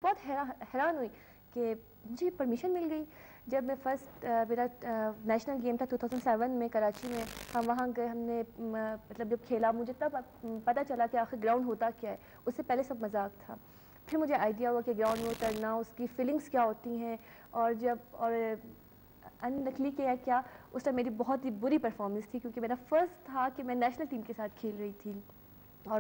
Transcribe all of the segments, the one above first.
बहुत हैरान हुई कि मुझे परमिशन मिल गई। जब मैं मेरा नेशनल गेम था 2007 में कराची में, हम वहाँ गए, हमने मतलब जब खेला मुझे तब पता चला कि आखिर ग्राउंड होता क्या है। उससे पहले सब मजाक था, फिर मुझे आइडिया हुआ कि ग्राउंड में उतरना, उसकी फीलिंग्स क्या होती हैं। और अनलकीली क्या क्या, उस टाइम मेरी बहुत ही बुरी परफॉर्मेंस थी, क्योंकि मेरा फर्स्ट था कि मैं नेशनल टीम के साथ खेल रही थी। और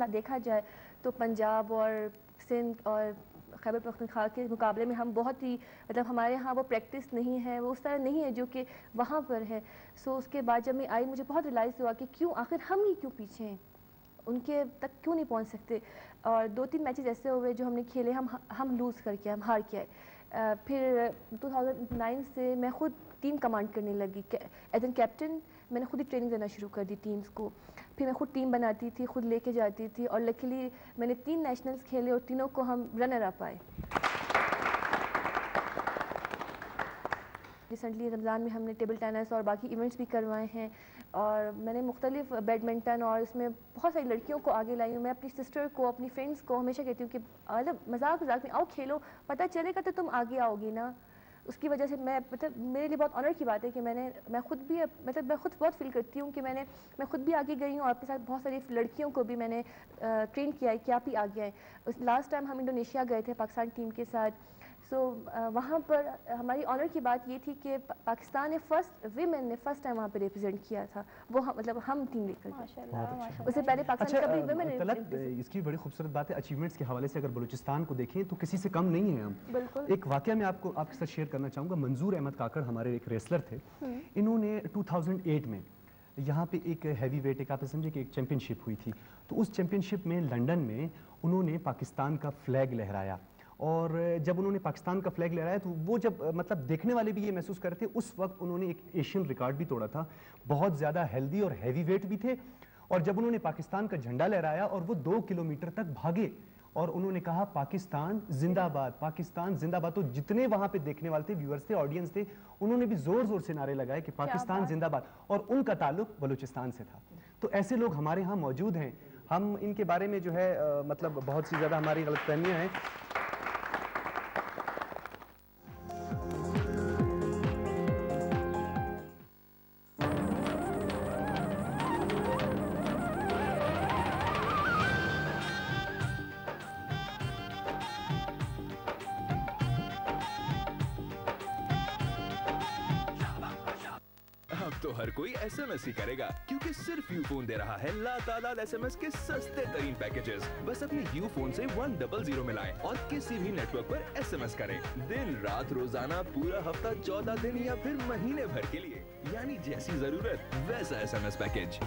देखा जाए तो पंजाब और सिंध और खैबर पख्तूनख्वा के मुकाबले में हम बहुत ही, मतलब हमारे यहाँ वो प्रैक्टिस नहीं है, वो उस तरह नहीं है जो कि वहाँ पर है। सो उसके बाद जब मैं आई, मुझे बहुत रियलाइज़ हुआ कि क्यों आखिर हम ही क्यों पीछे हैं, उनके तक क्यों नहीं पहुँच सकते। और 2-3 मैचेस ऐसे हुए जो हमने खेले, हम लूज़ करके, हम हार के आए। फिर 2009 से मैं खुद टीम कमांड करने लगी एज एन कैप्टन। मैंने खुद ही ट्रेनिंग देना शुरू कर दी टीम्स को। फिर मैं खुद टीम बनाती थी, खुद लेके जाती थी, और लकीली मैंने 3 नेशनल्स खेले और तीनों को हम रनर अप आए। रिसेंटली रमज़ान में हमने टेबल टेनिस और बाकी इवेंट्स भी करवाए हैं, और मैंने मुख्तलिफ बैडमिंटन और इसमें बहुत सारी लड़कियों को आगे लाई हूँ। मैं अपनी सिस्टर को, अपनी फ्रेंड्स को हमेशा कहती हूँ कि मतलब मजाक में आओ खेलो, पता चलेगा तो तुम आगे आओगी ना। उसकी वजह से मतलब मेरे लिए बहुत ऑनर की बात है कि मैं खुद भी, मतलब मैं खुद बहुत फील करती हूँ कि मैं खुद भी आगे गई हूँ, और आपके साथ बहुत सारी लड़कियों को भी मैंने ट्रेन किया है कि आप ही आगे आए। लास्ट टाइम हम इंडोनेशिया गए थे पाकिस्तान टीम के साथ। सो वहाँ पर हमारी ऑनर की बात ये थी कि पाकिस्तान ने फर्स्ट टाइम वहाँ पे रिप्रेजेंट किया था, वो मतलब हम टीम लेकर गए। उससे पहले पाकिस्तान कभी विमेन। तलत, इसकी बड़ी खूबसूरत बात है, अचीवमेंट्स के हवाले से अगर बलूचिस्तान को देखें तो किसी से कम नहीं है हम। बिल्कुल। एक वाकया मैं आपके साथ शेयर करना चाहूँगा। मंजूर अहमद काकड़ हमारे एक रेसलर थे। इन्होंने 2008 में यहाँ पे एक हैवी वेट, एक आप समझे कि एक चैंपियनशिप हुई थी। तो उस चैंपियनशिप में लंदन में उन्होंने पाकिस्तान का फ्लैग लहराया, और जब उन्होंने पाकिस्तान का फ्लैग लहराया तो वो जब मतलब देखने वाले भी ये महसूस कर रहे थे, उस वक्त उन्होंने एक एशियन रिकॉर्ड भी तोड़ा था। बहुत ज़्यादा हेल्दी और हैवी वेट भी थे। और जब उन्होंने पाकिस्तान का झंडा लहराया और वो 2 किलोमीटर तक भागे और उन्होंने कहा पाकिस्तान जिंदाबाद, पाकिस्तान जिंदाबाद। तो जितने वहां पे देखने वाले थे, व्यूअर्स थे, ऑडियंस थे, उन्होंने भी जोर जोर से नारे लगाए कि पाकिस्तान जिंदाबाद, और उनका ताल्लुक बलूचिस्तान से था। तो ऐसे लोग हमारे यहाँ मौजूद हैं। हम इनके बारे में जो है मतलब बहुत सी ज़्यादा हमारी गलतफहमियाँ हैं। तो हर कोई एसएमएस ही करेगा, क्योंकि सिर्फ यूफोन दे रहा है लातादाद एसएमएस के सस्ते तरीन पैकेजेस। बस अपने यूफोन से 100 मिलाएं और किसी भी नेटवर्क पर एसएमएस करें, दिन रात रोजाना, पूरा हफ्ता, 14 दिन या फिर महीने भर के लिए, यानी जैसी जरूरत वैसा एसएमएस पैकेज।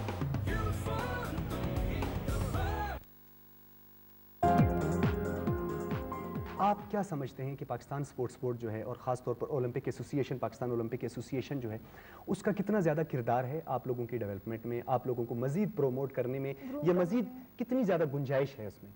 आप क्या समझते हैं कि पाकिस्तान स्पोर्ट्स बोर्ड जो है, और ख़ास तौर पर Olympic association, Pakistan Olympic association जो है, उसका कितना ज़्यादा किरदार है आप लोगों की डेवलपमेंट में, आप लोगों को मज़ीद प्रोमोट करने में, या मज़ीद कितनी ज़्यादा गुंजाइश है उसमें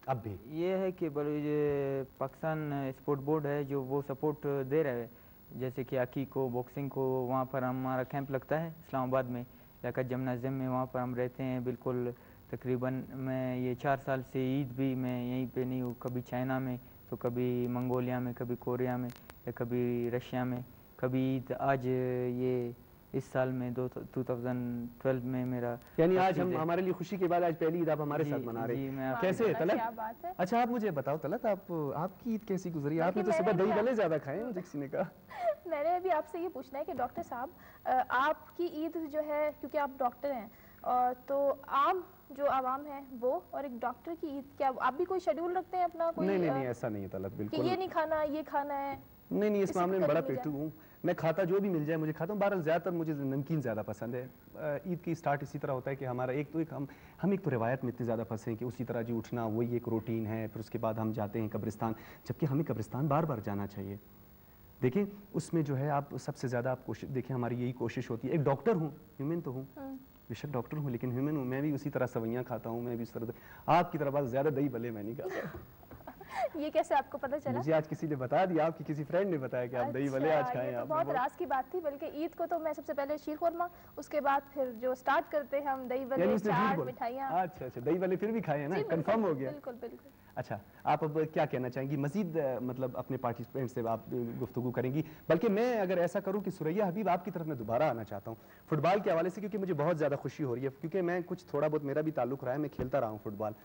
अब भी? ये है कि पाकिस्तान स्पोर्ट बोर्ड है जो वो सपोर्ट दे रहा है, जैसे कि हॉकी को, बॉक्सिंग को। वहाँ पर हमारा कैंप लगता है इस्लामाबाद में, लियाकत जिम्नाजियम में, वहाँ पर हम रहते हैं बिल्कुल। तकरीबन मैं ये 4 साल से ईद भी मैं यहीं पे नहीं हूँ, कभी चाइना में, तो कभी मंगोलिया में, कभी कोरिया में, या कभी रशिया में, कभी ईद। आज ये इस साल में 2012 में मेरा, यानी आज हम, हमारे लिए खुशी के बाद आज पहली ईद आप हमारे साथ मना रहे हैं। कैसे तलत? अच्छा आप मुझे बताओ तलत, आपकी ईद कैसी गुजरी? आपने तो सुबह दही भले ज्यादा खाए, मुझे किसी ने कहा। मैंने अभी आपसे ये पूछना है कि डॉक्टर साहब, आपकी ईद जो है, क्योंकि आप डॉक्टर हैं, और तो आम जो आवाम है वो, और एक डॉक्टर की ईद, क्या आप भी कोई शेड्यूल रखते हैं अपना? कोई नहीं ऐसा नहीं है तलत, बिल्कुल ये नहीं खाना, ये खाना है? नहीं, इस मामले में बड़ा पेटू हूँ मैं, खाता जो भी मिल जाए मुझे खाता हूँ। बहरहाल ज़्यादातर मुझे नमकीन ज़्यादा पसंद है। ईद की स्टार्ट इसी तरह होता है कि हमारा हम एक तो रिवायत में इतने ज़्यादा फंसे हैं कि उसी तरह जी उठना वही एक रूटीन है। फिर उसके बाद हम जाते हैं कब्रिस्तान, जबकि हमें कब्रिस्तान बार बार जाना चाहिए। देखिए उसमें जो है आप सबसे ज़्यादा आप कोशिश देखिए, हमारी यही कोशिश होती है। एक डॉक्टर हूँ, ह्यूमन तो हूँ, बेशक डॉक्टर हूँ, लेकिन ह्यूमन हूँ। मैं भी उसी तरह सवैयाँ खाता हूँ, मैं भी उस तरह आपकी तरह बस ज़्यादा दही भले मैं नहीं खाता। ये कैसे आपको पता चला? मुझे आज किसी ने बता दिया, आपकी किसी फ्रेंड ने बताया कि आप दही भले आज खाएं। तो बहुत राज की बात थी। बल्कि ईद को तो मैं सबसे पहले शीर खुरमा, उसके बाद फिर जो स्टार्ट करते हैं हम दही भले, चाट, मिठाइयाँ। अच्छा दही भले फिर भी खाए हैं ना, कंफर्म हो गया। बिल्कुल। अच्छा, आप अब क्या कहना चाहेंगी मजीद, मतलब अपने पार्टिसिपेंट से आप गुफ्तगू करेंगी? बल्कि मैं अगर ऐसा करूं कि सुरैया हबीब आपकी तरफ मैं दोबारा आना चाहता हूं फुटबॉल के हवाले से, क्योंकि मुझे बहुत ज़्यादा खुशी हो रही है, क्योंकि मैं कुछ थोड़ा बहुत मेरा भी ताल्लुक रहा है, मैं खेलता रहा हूँ फुटबॉल।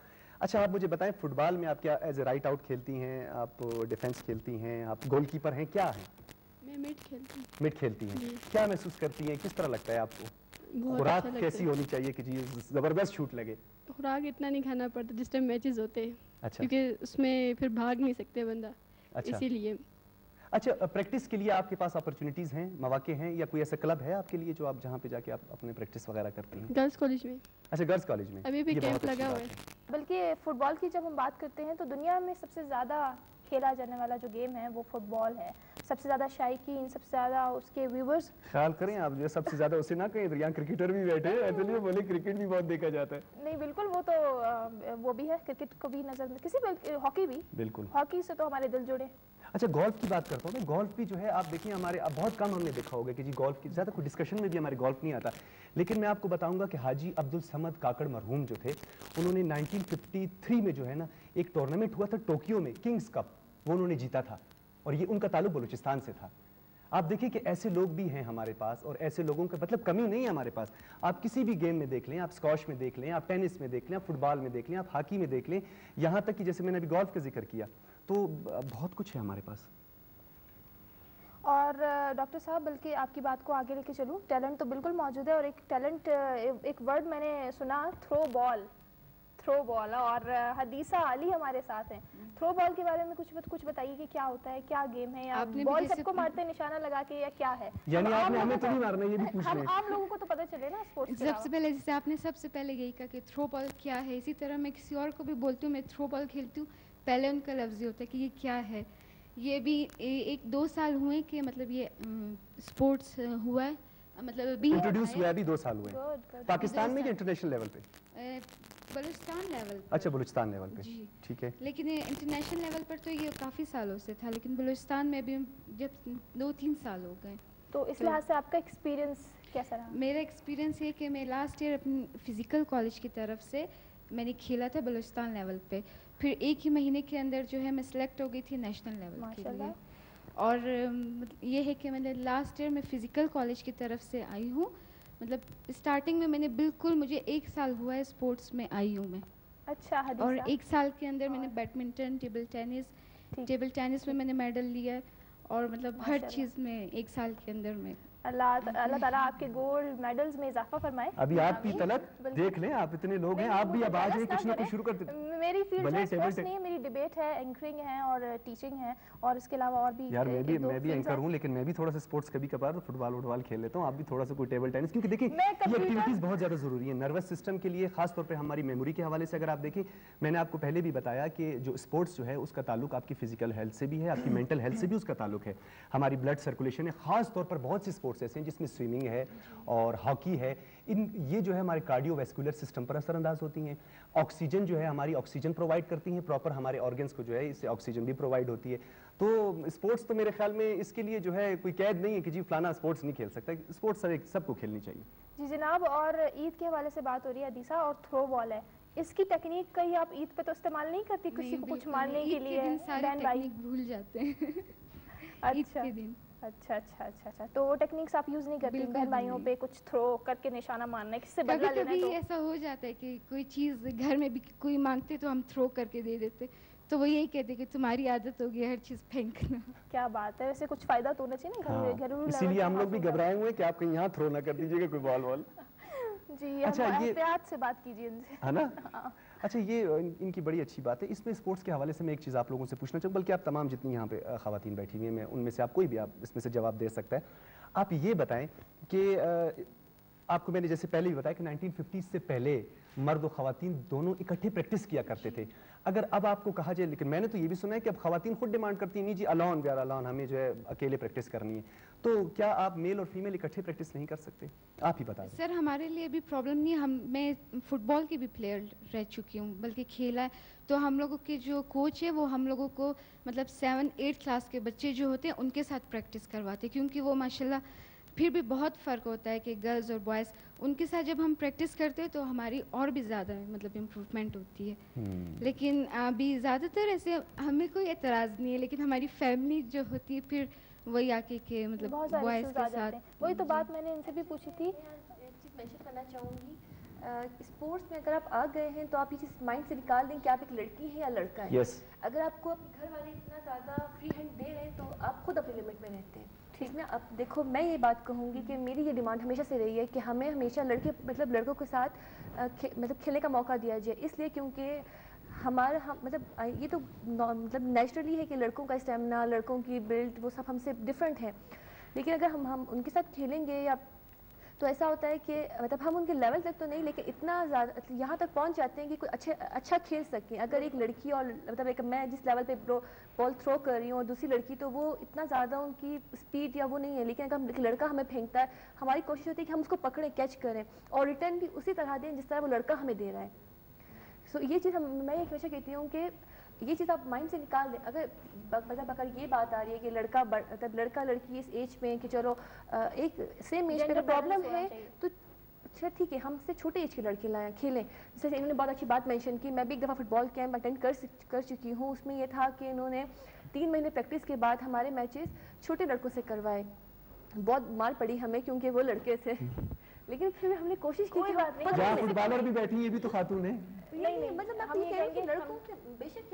अच्छा, आप मुझे बताएं फुटबॉल में आप क्या एज ए राइट आउट खेलती हैं, आप डिफेंस खेलती हैं, आप गोलकीपर हैं, क्या हैं? मैं मिड खेलती हूँ। मिड खेलती हैं। क्या महसूस करती हैं, किस तरह लगता है आपको? बहुत खुराक अच्छा कैसी लगता होनी चाहिए कि जी ज़बरदस्त शूट लगे? है। खुराक इतना नहीं खाना पड़ता जिस टाइम मैचेस होते हैं, अच्छा क्योंकि उसमें फिर भाग नहीं सकते बंदा, अच्छा इसीलिए। अच्छा, प्रैक्टिस के लिए आपके पास अपॉर्चुनिटीज़ हैं, मौके हैं, या कोई ऐसा क्लब है आपके लिए जो आप जहाँ पे जाके आप अपने प्रैक्टिस वगैरह करती हैं? गर्ल्स कॉलेज में अच्छा, गर्ल्स कॉलेज में अभी भी ये कैंप बहुत अच्छी लगा हुआ बात है। बल्कि फुटबॉल की जब हम बात करते हैं तो दुनिया में सबसे ज़्यादा खेला जाने वाला जो गेम है वो फुटबॉल है। सबसे ज़्यादा शायकीन, सबसे ज़्यादा उसके व्यूवर्स। ख्याल करें आप, जो सबसे ज़्यादा उसे ना कहें, यहाँ क्रिकेटर भी बैठे हैं, इसलिए बोले क्रिकेट भी बहुत देखा जाता है। नहीं बिल्कुल, वो तो वो भी है, क्रिकेट को भी नज़र में, किसी भी, हॉकी भी, बिल्कुल। हॉकी से तो हमारे दिल जुड़े। अच्छा, गोल्फ की बात करता हूँ मैं। गोल्फ भी जो है आप देखिए हमारे अब बहुत कम हमने देखा होगा कि जी गोल्फ की ज़्यादा कोई डिस्कशन में भी हमारे गोल्फ नहीं आता, लेकिन मैं आपको बताऊंगा कि हाजी अब्दुल समद काकड़ मरहूम जो थे, उन्होंने 1953 में जो है ना एक टूर्नामेंट हुआ था टोक्यो में, किंग्स कप, वो उन्होंने जीता था, और ये उनका ताल्लुक बलूचिस्तान से था। आप देखिए कि ऐसे लोग भी हैं हमारे पास, और ऐसे लोगों का मतलब कमी नहीं है हमारे पास। आप किसी भी गेम में देख लें, आप स्क्वॉश में देख लें, आप टेनिस में देख लें, आप फुटबॉल में देख लें, आप हॉकी में देख लें, यहाँ तक कि जैसे मैंने अभी गोल्फ का जिक्र किया, तो बहुत कुछ है हमारे पास। और डॉक्टर साहब, बल्कि आपकी बात को आगे लेके चलूँ, टैलेंट तो बिल्कुल मौजूद है, और एक टैलेंट, एक वर्ड मैंने सुना, थ्रो बॉल, और हदीसा अली हमारे साथ हैं। थ्रो बॉल के बारे में कुछ बताइए कि क्या होता है, क्या गेम है, या बॉल सबको मारते हैं निशाना लगा के, या क्या है? यानी आपने हमें तो नहीं मारना, ये भी पूछ रहे हैं। हम लोगों को तो पता चले ना स्पोर्ट्स के सबसे पहले, जैसे आपने सबसे पहले यही कहा कि थ्रो बॉल क्या है, इसी तरह मैं किसी और को भी बोलती हूँ मैं थ्रो बॉल खेलती हूँ, पहले उनका लफ्ज़ ये होता है कि ये क्या है। ये भी 1-2 साल हुए कि मतलब ये स्पोर्ट्स हुआ है, मतलब अभी इंट्रोड्यूस हुआ अभी 2 साल हुए। पाकिस्तान में या इंटरनेशनल लेवल पे? बलूचिस्तान लेवल पर। अच्छा, बलूचिस्तान लेवल पे, जी ठीक है। लेकिन इंटरनेशनल लेवल पर तो ये काफ़ी सालों से था, लेकिन बलूचिस्तान में भी जब 2-3 साल हो गए। तो इस लिहाज से आपका एक्सपीरियंस कैसा रहा? मेरा एक्सपीरियंस ये कि मैं लास्ट ईयर अपनी फ़िज़िकल कॉलेज की तरफ से मैंने खेला था बलूचिस्तान लेवल पे, फिर 1 ही महीने के अंदर जो है मैं सिलेक्ट हो गई थी नेशनल लेवल के लिए। और ये है कि मैंने लास्ट ईयर में फ़िज़िकल कॉलेज की तरफ से आई हूँ, मतलब स्टार्टिंग में मैंने बिल्कुल, मुझे 1 साल हुआ है स्पोर्ट्स में आई हूँ मैं। अच्छा, हदीसा। और 1 साल के अंदर मैंने बैडमिंटन, टेबल टेनिस में मैंने मेडल लिया, और मतलब हर चीज़ में 1 साल के अंदर में। अल्लाह ताला आपके गोल्ड मेडल्स में इजाफा फरमाए। अभी आपकी तलक देख लें, आप इतने लोग हैं, आप भी अब आज कुछ ना कुछ शुरू करते। मेरी फील्ड में स्पोर्ट्स नहीं है, मेरी डिबेट है, एंकरिंग है और टीचिंग है, और इसके अलावा और भी। यार मैं भी एंकर हूँ, लेकिन मैं भी थोड़ा सा स्पोर्ट्स कभी कभार फुटबॉल खेल लेता हूँ। आप भी थोड़ा सा कोई टेबल टेनिस, क्योंकि देखिए ये एक्टिविटीज बहुत ज़्यादा ज़रूरी है नर्वस सिस्टम के लिए, खास तौर पर हमारी मेमोरी के हवाले से। अगर आप देखें, मैंने आपको पहले भी बताया कि जो स्पोर्ट्स जो है उसका ताल्लुक आपकी फिजिकल हेल्थ से भी है, आपकी मेंटल हेल्थ से भी उसका ताल्लुक है, हमारी ब्लड सर्कुलेशन है। खास तौर पर बहुत से स्पोर्ट्स ऐसे हैं जिसमें स्विमिंग है और हॉकी है, ये जो है हमारे कार्डियोवैस्कुलर सिस्टम पर असरअंदाज होती हैं। ऑक्सीजन जो है हमारी ऑक्सीजन प्रोवाइड करती हैं, प्रॉपर हमारे ऑर्गन्स को जो है इससे ऑक्सीजन भी प्रोवाइड होती है। तो स्पोर्ट्स तो मेरे ख्याल में इसके लिए जो है कोई कैद नहीं है कि जी फलाना स्पोर्ट्स नहीं खेल सकता, स्पोर्ट्स सबको खेलनी चाहिए। जी जनाब, और ईद के हवाले से बात हो रही है हदीसा, और थ्रो बॉल है, इसकी टेक्निक कहीं आप ईद पे तो इस्तेमाल नहीं करती किसी को कुछ मारने के लिए? बहन भाई भूल जाते हैं। अच्छा अच्छा, तो वो टेक्निक्स आप यूज नहीं करती बहन भाइयों पे कुछ थ्रो करके निशाना मारना है, किससे बदला लेना है? तो ऐसा हो जाता है कि कोई चीज़ घर में भी कोई मांगते तो हम थ्रो करके दे देते, तो वो यही कहते कि तुम्हारी आदत होगी हर चीज़ फेंकना। क्या बात है, वैसे कुछ फायदा तो होना चाहिए ना घरेलू। इसीलिए हम लोग भी घबराए हुए हैं कि आप कहीं यहाँ थ्रो ना कर दीजिएगा कोई बॉल। जी, अच्छा, ये एहतियात से बात कीजिए इनसे, है ना? अच्छा, ये इनकी बड़ी अच्छी बात है। इसमें स्पोर्ट्स के हवाले से मैं एक चीज़ आप लोगों से पूछना चाहूँ, बल्कि आप तमाम जितनी यहाँ पे ख़वातीन बैठी हुई हैं, मैं उनमें से आप कोई भी आप इसमें से जवाब दे सकता है। आप ये बताएं कि आपको मैंने जैसे पहले भी बताया कि 1950 से पहले मर्द और ख़वातीन दोनों इकट्ठे प्रैक्टिस किया करते थे। अगर अब आपको कहा जाए, लेकिन मैंने तो ये भी सुना है कि अब ख़वातीन खुद डिमांड करती हैं, नहीं जी अलोन वी आर अलोन, हमें जो है अकेले प्रैक्टिस करनी है, तो क्या आप मेल और फीमेल इकट्ठे प्रैक्टिस नहीं कर सकते? आप ही बता दें। सर, हमारे लिए भी प्रॉब्लम नहीं है, मैं फुटबॉल की भी प्लेयर रह चुकी हूँ, बल्कि खेला है, तो हम लोगों के जो कोच है वो हम लोगों को मतलब 7-8 क्लास के बच्चे जो होते हैं उनके साथ प्रैक्टिस करवाते हैं, क्योंकि वो माशाल्लाह फिर भी बहुत फ़र्क होता है कि गर्ल्स और बॉयज़ उनके साथ जब हम प्रैक्टिस करते हैं तो हमारी और भी ज़्यादा मतलब इम्प्रूवमेंट होती है। लेकिन अभी ज़्यादातर ऐसे हमें कोई एतराज़ नहीं है, लेकिन हमारी फैमिली जो होती है फिर वही आके के मतलब बॉयज़ के साथ, वही तो बात मैंने इनसे भी पूछी थी। एक चीज़ मेंशन करना चाहूँगी, स्पोर्ट्स में अगर आप आ गए हैं तो आप ये चीज़ माइंड से निकाल दें कि आप एक लड़की हैं या लड़का है। अगर आपको अपने घर वाले इतना ज़्यादा फ्री हैंड दे रहे हैं तो आप खुद अपनी लिमिट में रहते हैं। इसमें अब देखो, मैं ये बात कहूँगी कि मेरी ये डिमांड हमेशा से रही है कि हमें हमेशा लड़कों के साथ मतलब खेलने का मौका दिया जाए, इसलिए क्योंकि हम मतलब ये तो मतलब नेचुरली है कि लड़कों का स्टेमिना, लड़कों की बिल्ड, वो सब हमसे डिफरेंट है। लेकिन अगर हम उनके साथ खेलेंगे या तो ऐसा होता है कि मतलब हम उनके लेवल तक तो नहीं, लेकिन इतना ज़्यादा यहाँ तक पहुँच जाते हैं कि कोई अच्छा खेल सकें। अगर एक लड़की और मतलब एक मैं जिस लेवल पे बॉल थ्रो कर रही हूँ और दूसरी लड़की, तो वो इतना ज़्यादा उनकी स्पीड या वो नहीं है, लेकिन अगर लड़का हमें फेंकता है, हमारी कोशिश होती है कि हम उसको पकड़ें, कैच करें और रिटर्न भी उसी तरह दें जिस तरह वो लड़का हमें दे रहा है। सो ये चीज़ मैं ये हमेशा कहती हूँ कि ये चीज़ आप माइंड से निकाल दें। अगर ये बात आ रही है कि लड़का लड़की इस एज में कि चलो एक सेम एज पे प्रॉब्लम है तो अच्छा ठीक है, हमसे छोटे एज के लड़के लाएं खेलें। जैसे इन्होंने बहुत अच्छी बात मेंशन की, मैं भी एक दफ़ा फुटबॉल कैंप अटेंड कर चुकी हूँ। उसमें ये था कि इन्होंने 3 महीने प्रैक्टिस के बाद हमारे मैचेस छोटे लड़कों से करवाए। बहुत मार पड़ी हमें क्योंकि वो लड़के थे, लेकिन फिर हमने कोशिश की कि जहाँ फुटबॉलर भी बैठी है, ये भी तो खातून है। नहीं मतलब आप ये कह रहे हैं कि लड़कों के बेशक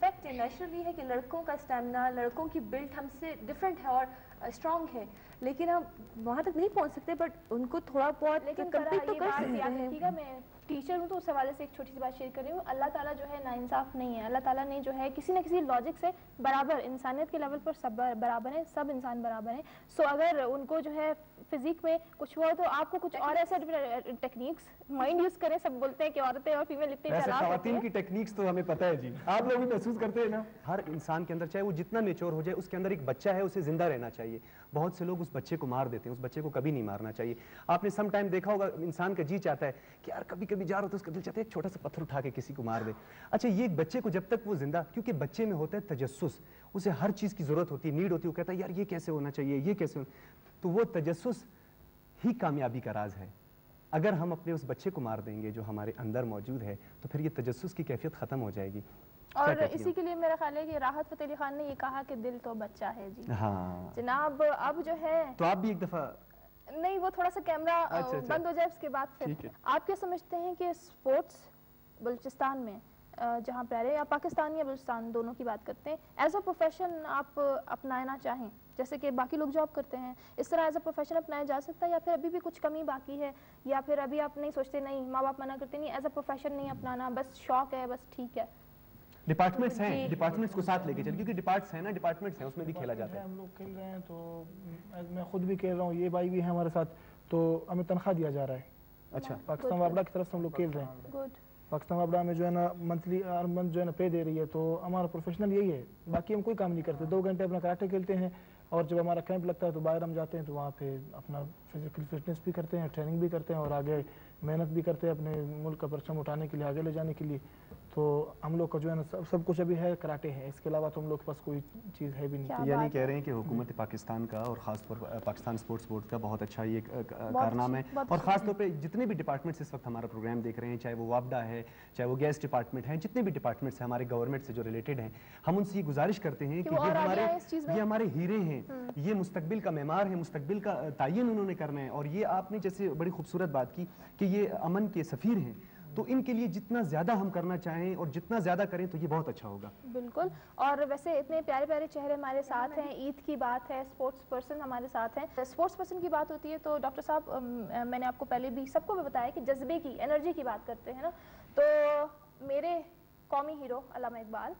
फैक्ट है, नेचुरली है कि लड़कों का स्टैमिना, लड़कों की बिल्ड हमसे डिफरेंट है और स्ट्रांग है, लेकिन हम वहाँ तक नहीं पहुँच सकते, बट उनको थोड़ा बहुत लेकिन कम्पीट तो कर सकते हैं। ठीक है, मैं टीचर हूँ तो उस हवाले से एक छोटी सी बात शेयर कर रही हूँ। अल्लाह ताला जो है नाइंसाफ नहीं है। अल्लाह ताला ने जो है किसी न किसी लॉजिक से बराबर, इंसानियत के लेवल पर सब बराबर हैं, सब इंसान बराबर हैं। सो अगर उनको जो है फिजिक में कुछ हुआ तो आपको कुछ और ऐसा टेक्निक्स माइंड यूज करें। सब बोलते हैं कि औरतें और फीमेल इतनी चालाक होती हैं। की टेक्निक्स तो हमें पता है जी, आप लोग भी महसूस करते हैं ना। हर इंसान के अंदर चाहे वो जितना मेच्योर हो जाए, उसके अंदर एक बच्चा है, उसे जिंदा रहना चाहिए। बहुत से लोग उस बच्चे को मार देते हैं, उस बच्चे को कभी नहीं मारना चाहिए। आपने सम टाइम देखा होगा, इंसान का जी चाहता है कि यार कभी कभी जा रहा हो तो उसका दिल चाहता है एक छोटा सा पत्थर उठा के किसी को मार दे। अच्छा, ये बच्चे को जब तक वो जिंदा, क्योंकि बच्चे में होता है तजस्सुस, उसे हर चीज की जरूरत होती है, नीड होती है, वो कहता है यार ये कैसे होना चाहिए, ये कैसे तो वो तजस्सुस ही कामयाबी का राज है। अगर हम अपने उस बच्चे को मार देंगे जो हमारे अंदर मौजूद है, तो फिर ये तजस्सुस की कैफियत खत्म हो जाएगी। और इसी के लिए मेरा ख्याल है कि राहत फतेह अली खान ने ये कहा कि दिल तो बच्चा है जी। हाँ जनाब, अब जो है तो आप भी एक दफा नहीं, वो थोड़ा सा कैमरा बंद हो जाए उसके बाद फिर आप क्या समझते हैं कि स्पोर्ट्स बलूचिस्तान में जहाँ पे रहे, या पाकिस्तान या बलूचिस्तान दोनों की बात करते हैं, एज अ प्रोफेशन आप अपनाना चाहें जैसे कि बाकी लोग जॉब करते हैं, इस तरह एज अ प्रोफेशन अपनाया जा सकता है, या फिर अभी भी कुछ कमी बाकी है, या फिर अभी आप नहीं सोचते, नहीं माँ बाप मना करते, नहीं एज अ प्रोफेशन नहीं अपनाना, बस शौक है, बस ठीक है? डिपार्टमेंट्स हैं, डिपार्टमेंट्स को साथ लेके चल, क्योंकि डिपार्ट्स हैं ना, डिपार्टमेंट्स हैं, उसमें भी खेला जाता है। हम लोग खेल रहे हैं तो मैं खुद भी खेल रहा हूँ, ये भाई भी है हमारे साथ, तो हमें तनख्वाह दिया जा रहा है। अच्छा, पाकिस्तान वापडा की तरफ से हम लोग खेल रहे हैं। पाकिस्तान वापडा में जो है ना मंथली हर मंथ जो है ना पे दे रही है, तो हमारा प्रोफेशनल यही है। बाकी हम कोई काम नहीं करते, 2 घंटे अपना कराटे खेलते हैं, और जब हमारा कैंप लगता है तो बाहर हम जाते हैं, तो वहाँ पे अपना फिजिकल फिटनेस भी करते हैं, ट्रेनिंग भी करते हैं, और आगे मेहनत भी करते हैं अपने मुल्क का परचम उठाने के लिए, आगे ले जाने के लिए। तो हम लोग का जो है ना सब कुछ अभी है कराटे है, इसके अलावा तो हम लोग के पास कोई चीज़ है भी नहीं। यानी कह रहे हैं कि हुकूमत पाकिस्तान का और ख़ासतौर पर पाकिस्तान स्पोर्ट्स बोर्ड का बहुत अच्छा ये कारनामा है, और ख़ासतौर पे जितने भी डिपार्टमेंट्स इस वक्त हमारा प्रोग्राम देख रहे हैं, चाहे वो वापडा है, चाहे वो गैस डिपार्टमेंट है, जितने भी डिपार्टमेंट्स हैं हमारे गवर्नमेंट से जो रिलेटेड हैं, हम उनसे ये गुजारिश करते हैं कि ये हमारे हीरे हैं, ये मुस्तकबिल का मेमार है, मुस्तकबिल का तायन उन्होंने करना है। और ये आपने जैसे बड़ी खूबसूरत बात की कि ये अमन के सफ़ीर हैं, तो इनके लिए जितना ज़्यादा हम करना चाहें और जितना ज़्यादा करें तो ये बहुत अच्छा होगा। बिल्कुल। और वैसे इतने प्यारे प्यारे चेहरे हमारे साथ हैं, ईद की बात है, स्पोर्ट्स पर्सन हमारे साथ हैं। स्पोर्ट्स पर्सन की बात होती है तो डॉक्टर साहब, मैंने आपको पहले भी सबको भी बताया कि जज्बे की, एनर्जी की बात करते हैं ना, तो मेरे कौमी हीरो अल्लामा इकबाल,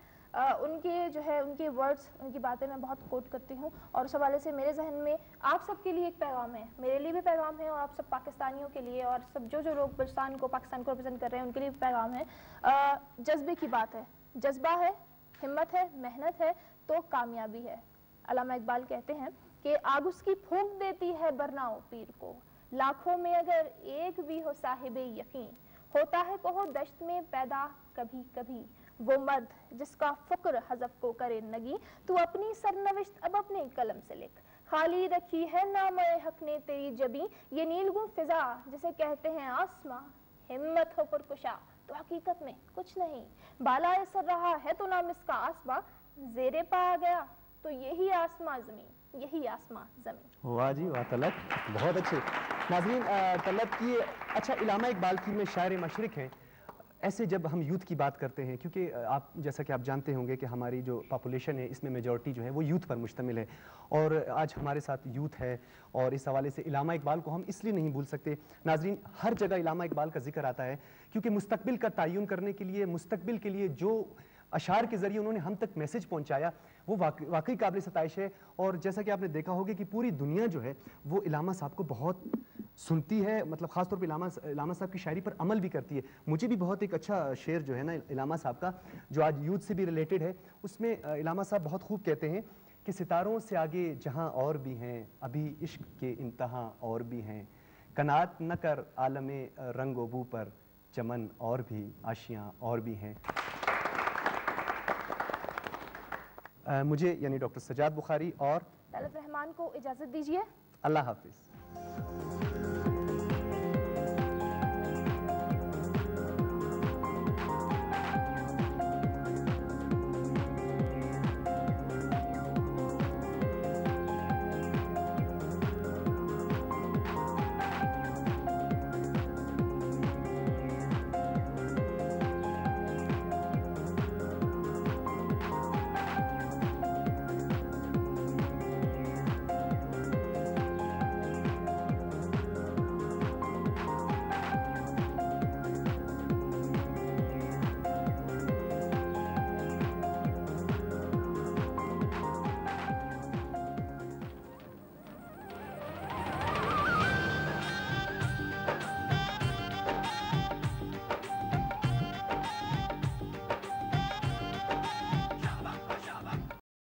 उनके जो है उनके वर्ड्स, उनकी बातें मैं बहुत कोट करती हूँ, और उस हवाले से मेरे जहन में आप सबके लिए एक पैगाम है, मेरे लिए भी पैगाम है, और आप सब पाकिस्तानियों के लिए, और सब जो लोग बलूचिस्तान को, पाकिस्तान को रिप्रेजेंट कर रहे हैं, उनके लिए भी पैगाम है। जज्बे की बात है, जज्बा है, हिम्मत है, मेहनत है तो कामयाबी है। अल्लामा इकबाल कहते हैं कि आग उसकी फूंक देती है बरनाओ पीर को, लाखों में अगर एक भी हो साहिबे यकीन, होता है कहो दश्त में पैदा कभी कभी, वो मर्द जिसका फक्र हज़फ को करे नगी, तू अपनी सरनविश्त अब अपने कलम से लिख, खाली रखी है नाम हक ने तेरी जबी, ये नीलगुम फिजा जिसे कहते हैं आसमां, हिम्मत हो पुरकुशा तो हकीकत में कुछ नहीं, बालाए सर रहा है तो नाम इसका आसमां, ज़ेरे पा आ गया तो यही आसमां ज़मीन, यही आसमां ज़मीन। वाह जी वाह तलब, बहुत अच्छे। नाज़रीन, तलब की अच्छा इलामा इकबाल की में शायर मशरिक हैं। ऐसे जब हम यूथ की बात करते हैं, क्योंकि आप जैसा कि आप जानते होंगे कि हमारी जो पॉपुलेशन है इसमें मेजॉरिटी जो है वो यूथ पर मुश्तमिल है, और आज हमारे साथ यूथ है, और इस हवाले से इलामा इकबाल को हम इसलिए नहीं भूल सकते। नाज़रीन, हर जगह इलामा इकबाल का जिक्र आता है, क्योंकि मुस्तकबिल का तयन करने के लिए, मुस्तकबिल के लिए जो अशार के ज़रिए उन्होंने हम तक मैसेज पहुंचाया वो वाकई काबिल सताइश है। और जैसा कि आपने देखा होगा कि पूरी दुनिया जो है वो इलामा साहब को बहुत सुनती है, मतलब ख़ासतौर पे इलामा साहब की शायरी पर अमल भी करती है। मुझे भी बहुत एक अच्छा शेर जो है ना इलामा साहब का, जो आज यूथ से भी रिलेटेड है, उसमें इलामा साहब बहुत खूब कहते हैं कि सितारों से आगे जहां और भी हैं, अभी इश्क के इंतहा और भी हैं, कनात न कर आलमे रंगो बू पर, चमन और भी आशियाँ और भी हैं। मुझे यानी डॉक्टर सजाद बुखारी और तलत रहमान को इजाज़त दीजिए। अल्लाह हाफिज़।